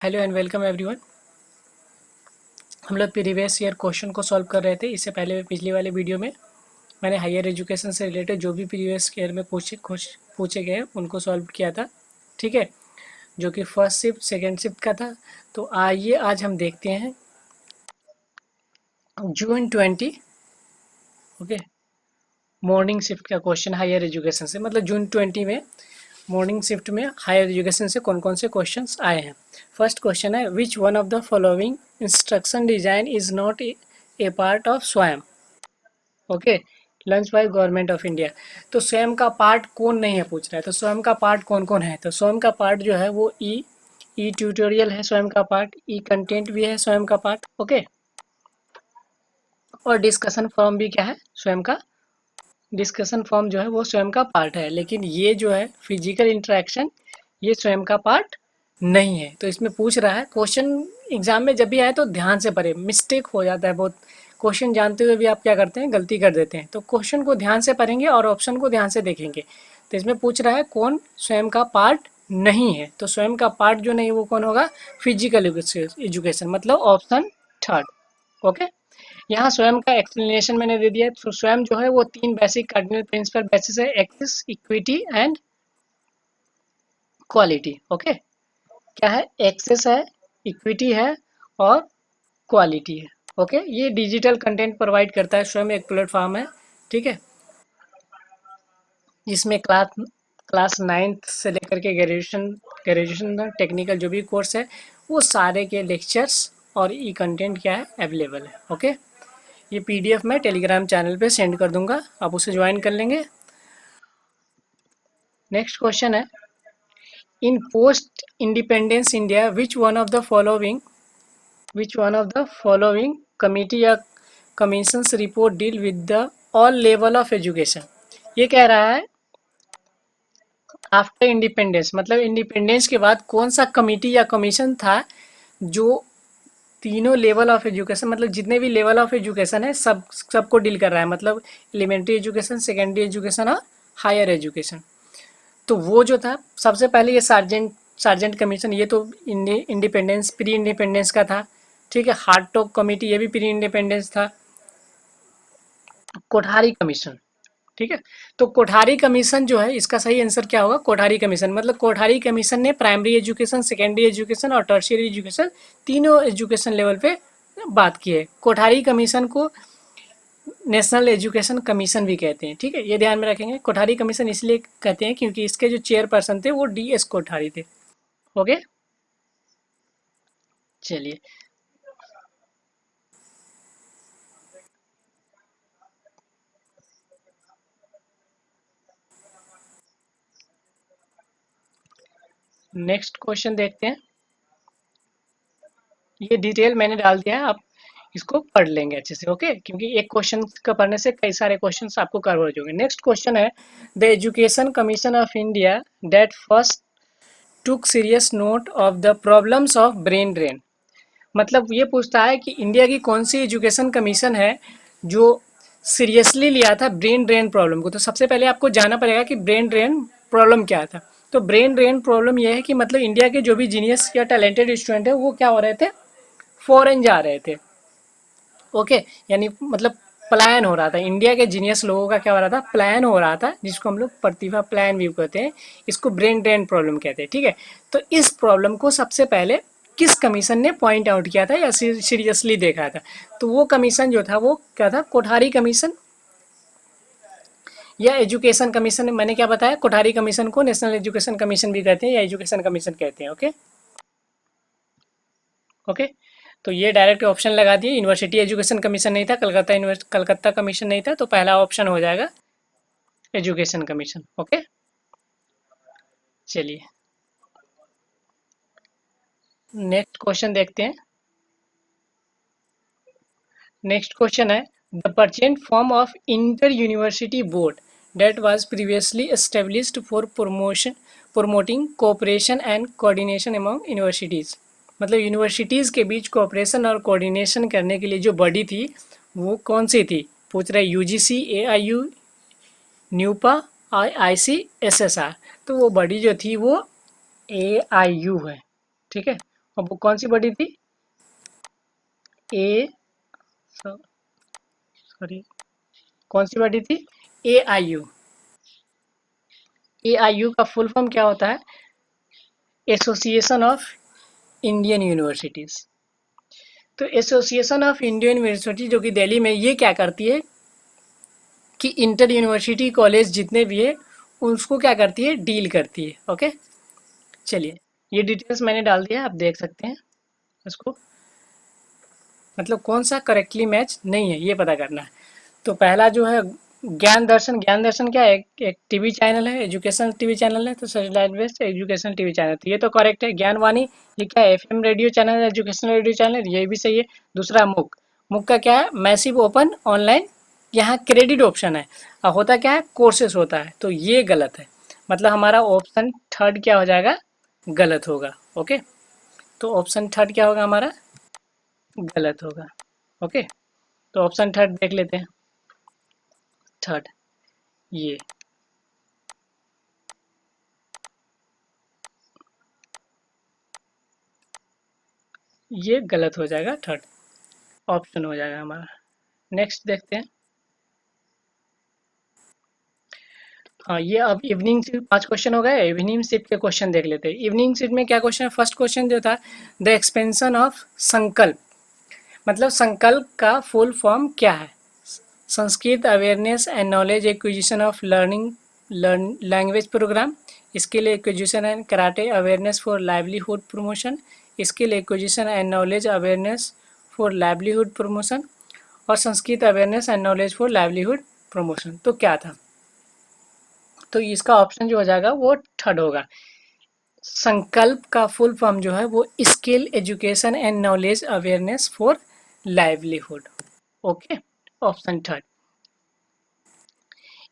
Hello and welcome everyone. हम लोग previous year question को सॉल्व कर रहे थे। इससे पहले पिछली वाले वीडियो में मैंने हायर एजुकेशन से रिलेटेड जो भी प्रीवियस ईयर में पूछे गए उनको सॉल्व किया था, ठीक है, जो कि फर्स्ट शिफ्ट सेकेंड शिफ्ट का था। तो आइए आज हम देखते हैं जून 20, ओके, मॉर्निंग शिफ्ट का क्वेश्चन हायर एजुकेशन से, मतलब जून 20 में मॉर्निंग शिफ्ट में हायर एजुकेशन से कौन कौन से क्वेश्चंस आए हैं। फर्स्ट क्वेश्चन है, which one of the following instruction design is not a part of Swayam. Okay, launch by government of India. तो स्वयं का पार्ट कौन नहीं है पूछ रहा है, तो स्वयं का पार्ट कौन कौन है। तो स्वयं का पार्ट जो है वो ई ट्यूटोरियल है, स्वयं का पार्ट ई कंटेंट भी है, स्वयं का पार्ट, ओके। और डिस्कशन फॉर्म भी क्या है, स्वयं का डिस्कशन फॉर्म जो है वो स्वयं का पार्ट है। लेकिन ये जो है फिजिकल इंटरेक्शन, ये स्वयं का पार्ट नहीं है। तो इसमें पूछ रहा है, क्वेश्चन एग्जाम में जब भी आए तो ध्यान से पढ़े, मिस्टेक हो जाता है बहुत। क्वेश्चन जानते हुए भी आप क्या करते हैं, गलती कर देते हैं। तो क्वेश्चन को ध्यान से पढ़ेंगे और ऑप्शन को ध्यान से देखेंगे। तो इसमें पूछ रहा है कौन स्वयं का पार्ट नहीं है। तो स्वयं का पार्ट जो नहीं वो कौन होगा, फिजिकल एजुकेशन, मतलब ऑप्शन थर्ड, ओके। यहाँ स्वयं का एक्सप्लेनेशन मैंने दे दिया है। तो स्वयं जो है वो तीन बेसिक कार्डिनल प्रिंसिपल बेसिस है, access, equity and quality, okay. क्या है, एक्सेस है, इक्विटी है और क्वालिटी है, ओके। ये डिजिटल कंटेंट प्रोवाइड करता है, स्वयं एक प्लेटफॉर्म है, ठीक है, जिसमें क्लास नाइन्थ से लेकर के ग्रेजुएशन टेक्निकल जो भी कोर्स है वो सारे के लेक्चर्स और ई कंटेंट क्या है, अवेलेबल है, ओके। ये पीडीएफ मैं टेलीग्राम चैनल पे सेंड कर दूंगा, आप उसे ज्वाइन कर लेंगे। नेक्स्ट क्वेश्चन है, in post independence India which one of the following committee या commissions report deal with the all level of education. ये कह रहा है आफ्टर इंडिपेंडेंस, मतलब इंडिपेंडेंस के बाद कौन सा कमिटी या कमीशन था जो तीनों लेवल ऑफ एजुकेशन, मतलब जितने भी लेवल ऑफ एजुकेशन है सबको डील कर रहा है, मतलब एलिमेंट्री एजुकेशन, सेकेंडरी एजुकेशन और हायर एजुकेशन। तो वो जो था सबसे पहले ये सार्जेंट सार्जेंट कमीशन, ये तो इंडिपेंडेंस प्री इंडिपेंडेंस का था, ठीक है। हार्टोक कमेटी ये भी प्री इंडिपेंडेंस था। कोठारी कमीशन, ठीक है। तो कोठारी कमीशन जो है, इसका सही आंसर क्या होगा, कोठारी कमीशन। मतलब कोठारी कमीशन ने प्राइमरी एजुकेशन, सेकेंडरी एजुकेशन और टर्शियरी एजुकेशन तीनों एजुकेशन लेवल पे बात की है। कोठारी कमीशन को नेशनल एजुकेशन कमीशन भी कहते हैं, ठीक है, ये ध्यान में रखेंगे। कोठारी कमीशन इसलिए कहते हैं क्योंकि इसके जो चेयरपर्सन थे वो डीएस कोठारी थे, ओके। चलिए, नेक्स्ट क्वेश्चन देखते हैं। ये डिटेल मैंने डाल दिया है, आप इसको पढ़ लेंगे अच्छे से, ओके, क्योंकि एक क्वेश्चन का पढ़ने से कई सारे क्वेश्चंस आपको कवर हो जाएंगे। नेक्स्ट क्वेश्चन है, the education commission of India that first took serious note of the problems of brain drain. मतलब ये पूछता है कि इंडिया की कौन सी एजुकेशन कमीशन है जो सीरियसली लिया था ब्रेन ड्रेन प्रॉब्लम को। तो सबसे पहले आपको जानना पड़ेगा कि ब्रेन ड्रेन प्रॉब्लम क्या था। तो ब्रेन ड्रेन प्रॉब्लम यह है कि मतलब इंडिया के जो भी जीनियस या टैलेंटेड स्टूडेंट है वो क्या हो रहे थे, फॉरेन जा रहे थे, ओके। यानी मतलब प्लान हो रहा था, इंडिया के जीनियस लोगों का क्या हो रहा था, प्लान हो रहा था, जिसको हम लोग प्रतिभा प्लान व्यू कहते हैं, इसको ब्रेन ड्रेन प्रॉब्लम कहते हैं, ठीक है। तो इस प्रॉब्लम को सबसे पहले किस कमीशन ने पॉइंट आउट किया था या सीरियसली देखा था। तो वो कमीशन जो था वो क्या था, कोठारी कमीशन या एजुकेशन कमीशन। मैंने क्या बताया, कोठारी कमीशन को नेशनल एजुकेशन कमीशन भी कहते हैं या एजुकेशन कमीशन कहते हैं, ओके ओके। तो ये डायरेक्ट ऑप्शन लगा दिए, यूनिवर्सिटी एजुकेशन कमीशन नहीं था, कलकत्ता कमीशन नहीं था, तो पहला ऑप्शन हो जाएगा एजुकेशन कमीशन, ओके। चलिए, नेक्स्ट क्वेश्चन देखते हैं। नेक्स्ट क्वेश्चन है, the present form of Inter University Board that was previously established for promoting cooperation and coordination among universities. मतलब यूनिवर्सिटीज़ के बीच कोऑपरेशन और कोऑर्डिनेशन करने के लिए जो बॉडी थी वो कौन सी थी, पूछ रहा है यूजीसी, एआईयू, न्यूपा, आईसीएसएसआर। तो वो बॉडी जो थी वो एआईयू है, ठीक है, और वो कौन सी बॉडी थी? ए सॉरी, कौन सी बॉडी थी? AIU। AIU का फुल फॉर्म क्या होता है? Association of Indian universities. तो एसोसिएशन ऑफ इंडियन यूनिवर्सिटी जो कि दिल्ली में, ये क्या करती है कि इंटर यूनिवर्सिटी कॉलेज जितने भी है उसको क्या करती है, डील करती है। ओके, चलिए, ये डिटेल्स मैंने डाल दिया, आप देख सकते हैं इसको। मतलब कौन सा करेक्टली मैच नहीं है ये पता करना है। तो पहला जो है ज्ञान दर्शन। ज्ञान दर्शन क्या है? एक टीवी चैनल है, एजुकेशन टीवी चैनल है, तो satellite based education TV channel, तो ये तो करेक्ट है। ज्ञानवाणी ये क्या है? FM रेडियो चैनल है, एजुकेशनल रेडियो चैनल, ये भी सही है। दूसरा मुक। मुक का क्या है? मैसिव ओपन ऑनलाइन, यहाँ क्रेडिट ऑप्शन है और होता क्या है? कोर्सेस होता है, तो ये गलत है। मतलब हमारा ऑप्शन थर्ड क्या हो जाएगा? गलत होगा। ओके, तो ऑप्शन थर्ड क्या होगा हमारा? गलत होगा। ओके, तो ऑप्शन थर्ड देख लेते हैं। थर्ड ये ये गलत हो जाएगा, थर्ड ऑप्शन हो जाएगा हमारा। नेक्स्ट देखते हैं। हाँ, ये अब इवनिंग शिफ्ट 5 क्वेश्चन हो गए। इवनिंग शिफ्ट के क्वेश्चन देख लेते हैं। इवनिंग शिफ्ट में क्या क्वेश्चन है? फर्स्ट क्वेश्चन जो था, द एक्सपेंशन ऑफ संकल्प। मतलब संकल्प का फुल फॉर्म क्या है? Sanskrit awareness and knowledge acquisition of learning language programme, skill acquisition and karate awareness for livelihood promotion, skill acquisition and knowledge awareness for livelihood promotion, और Sanskrit awareness and knowledge for livelihood promotion. तो क्या था? तो इसका option जो हो जाएगा वो थर्ड होगा। संकल्प का फुल फॉर्म जो है वो skill education and knowledge awareness for livelihood. Okay, option third.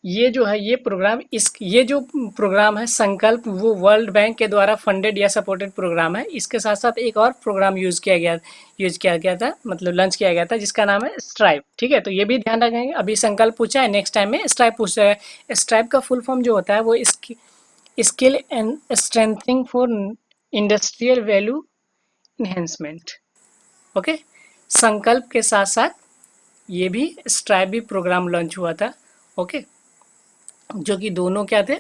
ये जो है ये जो प्रोग्राम है संकल्प, वो वर्ल्ड बैंक के द्वारा फंडेड या सपोर्टेड प्रोग्राम है। इसके साथ साथ एक और प्रोग्राम यूज किया गया था, मतलब लॉन्च किया गया था, जिसका नाम है स्ट्राइप। ठीक है, तो ये भी ध्यान रखेंगे। अभी संकल्प पूछा है, नेक्स्ट टाइम में स्ट्राइप पूछ रहा है। स्ट्राइप का फुल फॉर्म जो होता है वो skill and strengthening for industrial value enhancement. Okay, संकल्प के साथ साथ ये भी स्ट्राइप भी प्रोग्राम लॉन्च हुआ था। ओके, जो कि दोनों क्या थे?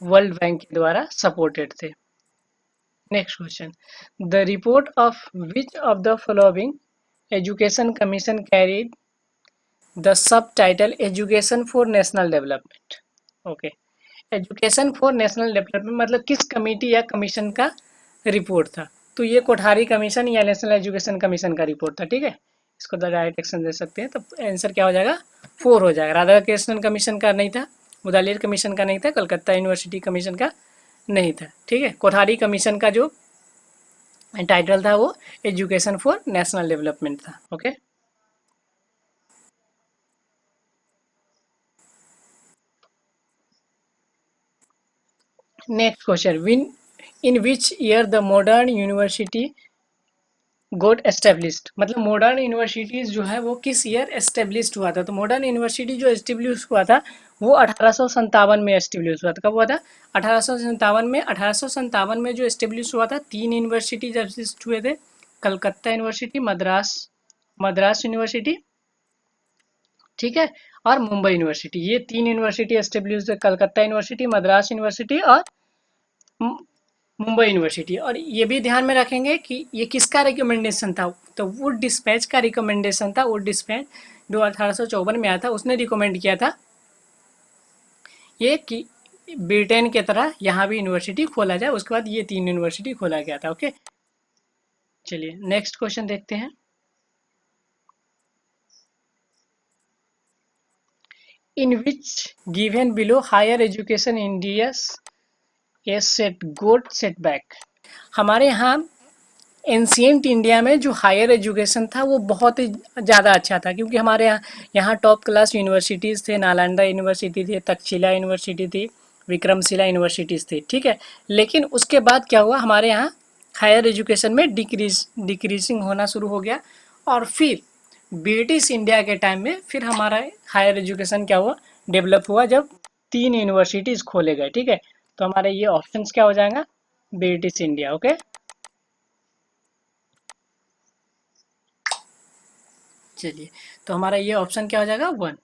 वर्ल्ड बैंक के द्वारा सपोर्टेड थे। Next question, the report of which of the following education commission carried the sub title education for national development. Okay, education for national development मतलब किस कमेटी या कमीशन का रिपोर्ट था? तो ये कोठारी कमीशन या नेशनल एजुकेशन कमीशन का report था। ठीक है, इसको द राइट एक्शन दे सकते हैं। तो आंसर क्या हो जाएगा? 4 हो जाएगा। राधा कृष्णन कमीशन का नहीं था, मुदालिर कमीशन का नहीं था, कलकत्ता यूनिवर्सिटी कमीशन का नहीं था। ठीक है, कोठारी कमीशन का जो टाइटल था वो एजुकेशन फॉर नेशनल डेवलपमेंट था। Okay, next question, when in which year the modern university got established. मतलब मॉडर्न यूनिवर्सिटीज जो है वो किस ईयर एस्टेब्लिश्ड हुआ था? तो मॉडर्न यूनिवर्सिटी जो एस्टेब्लिश हुआ था वो 1857 में एस्टेब्लिश हुआ था। कब हुआ था? 1857 में। 1857 में जो एस्टेब्लिश हुआ था, 3 यूनिवर्सिटी एग्जिस्ट हुए थे, कलकत्ता यूनिवर्सिटी, मद्रास मद्रास यूनिवर्सिटी, ठीक है, और मुंबई यूनिवर्सिटी। ये 3 university establish, Calcutta university, Madras university और मुंबई यूनिवर्सिटी। और ये भी ध्यान में रखेंगे कि ये किसका रिकमेंडेशन था? तो वुड डिस्पैच का रिकमेंडेशन था। वुड डिस्पैच जो 1854 में आया था, उसने रिकमेंड किया था ये कि ब्रिटेन की तरह यहाँ भी यूनिवर्सिटी खोला जाए। उसके बाद ये 3 यूनिवर्सिटी खोला गया था। ओके, चलिए नेक्स्ट क्वेश्चन देखते हैं। In which given below higher education India a set got setback. हमारे यहाँ एंशियंट इंडिया में जो हायर एजुकेशन था वो बहुत ही ज़्यादा अच्छा था, क्योंकि हमारे यहाँ टॉप क्लास यूनिवर्सिटीज़ थे। नालंदा यूनिवर्सिटी थी, तक्षशिला यूनिवर्सिटी थी, विक्रमशिला यूनिवर्सिटीज़ थी। ठीक है, लेकिन उसके बाद क्या हुआ? हमारे यहाँ हायर एजुकेशन में डिक्रीजिंग होना शुरू हो गया। और फिर ब्रिटिश इंडिया के टाइम में फिर हमारा हायर एजुकेशन क्या हुआ? डेवलप हुआ, जब 3 यूनिवर्सिटीज़ खोले गए। ठीक है, तो हमारे ये ऑप्शंस क्या हो जाएगा? British India. ओके, चलिए, तो हमारा ये ऑप्शन क्या हो जाएगा 1।